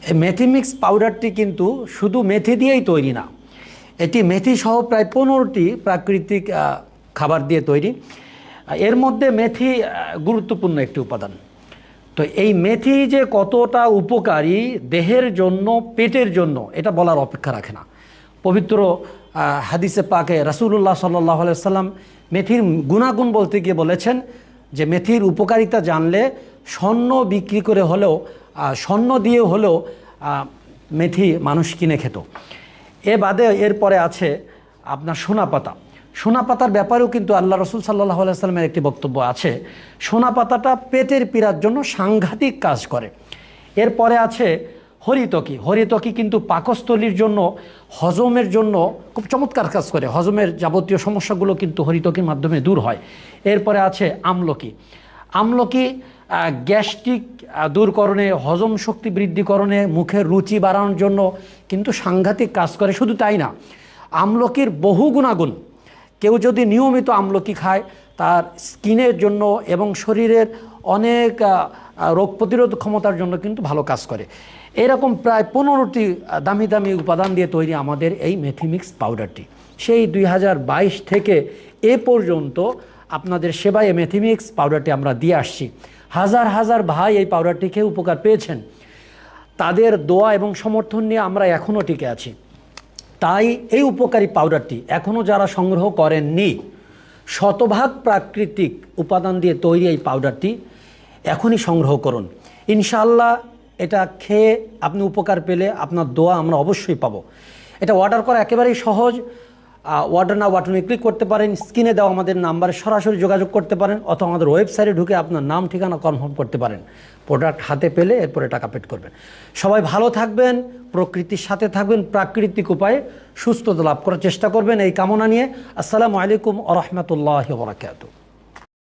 এই মেথি মিক্স পাউডারটি কিন্তু শুধু মেথি দিয়েই তৈরি না, এটি মেথি সহ প্রায় 15টি প্রাকৃতিক খাবার দিয়ে তৈরি। এর মধ্যে মেথি গুরুত্বপূর্ণ একটি উপাদান। তো এই মেথি যে কতটা উপকারী দেহের জন্য, পেটের জন্য, এটা বলার অপেক্ষা রাখে না। পবিত্র হাদিসে পাকে রাসূলুল্লাহ সাল্লাল্লাহু আলাইহি ওয়াসাল্লাম মেথির গুণাগুণ বলতে গিয়ে বলেছেন যে মেথির উপকারিতা জানলে স্বর্ণ বিক্রি করে হলেও, স্বর্ণ দিয়ে হলেও মেথি মানুষ কিনে খেত। এ বাদে এরপরে আছে আপনার সোনা পাতা। সোনা পাতার ব্যাপারেও কিন্তু আল্লাহ রসুল সাল্লাল্লাহু আলাইহি ওয়াসাল্লামের একটি বক্তব্য আছে। সোনা পাতাটা পেটের পীড়ার জন্য সাংঘাতিক কাজ করে। এরপরে আছে হরিতকি। হরিতকি কিন্তু পাকস্থলীর জন্য, হজমের জন্য খুব চমৎকার কাজ করে। হজমের যাবতীয় সমস্যাগুলো কিন্তু হরিতকির মাধ্যমে দূর হয়। এরপরে আছে আমলকি। আমলকি গ্যাস্ট্রিক দূরকরণে, হজম শক্তি বৃদ্ধিকরণে, মুখের রুচি বাড়ানোর জন্য কিন্তু সাংঘাতিক কাজ করে। শুধু তাই না, আমলকির বহু গুণাগুণ। কেউ যদি নিয়মিত আমলকি খায় তার স্কিনের জন্য এবং শরীরের অনেক রোগ প্রতিরোধ ক্ষমতার জন্য কিন্তু ভালো কাজ করে। এরকম প্রায় 15টি দামি দামি উপাদান দিয়ে তৈরি আমাদের এই মেথি মিক্স পাউডারটি। সেই 2022 থেকে এ পর্যন্ত আপনাদের সেবায় মেথি মিক্স পাউডারটি আমরা দিয়ে আসছি। হাজার হাজার ভাই এই পাউডারটি খেয়ে উপকার পেয়েছেন। তাদের দোয়া এবং সমর্থন নিয়ে আমরা এখনও টিকে আছি। তাই এই উপকারী পাউডারটি এখনও যারা সংগ্রহ করেননি, শতভাগ প্রাকৃতিক উপাদান দিয়ে তৈরি এই পাউডারটি এখনই সংগ্রহ করুন। ইনশাআল্লাহ এটা খেয়ে আপনি উপকার পেলে আপনার দোয়া আমরা অবশ্যই পাবো। এটা অর্ডার করা একেবারেই সহজ। অর্ডার নাও বাটনে ক্লিক করতে পারেন, স্ক্রিনে দেওয়া আমাদের নাম্বারে সরাসরি যোগাযোগ করতে পারেন, অথবা আমাদের ওয়েবসাইটে ঢুকে আপনার নাম ঠিকানা কনফার্ম করতে পারেন। প্রোডাক্ট হাতে পেলে এরপরে টাকা পেড করবেন। সবাই ভালো থাকবেন, প্রকৃতির সাথে থাকবেন, প্রাকৃতিক উপায়ে সুস্থতা লাভ করার চেষ্টা করবেন, এই কামনা নিয়ে আসসালামু আলাইকুম ওয়া রাহমাতুল্লাহি ওয়া বারাকাতুহু।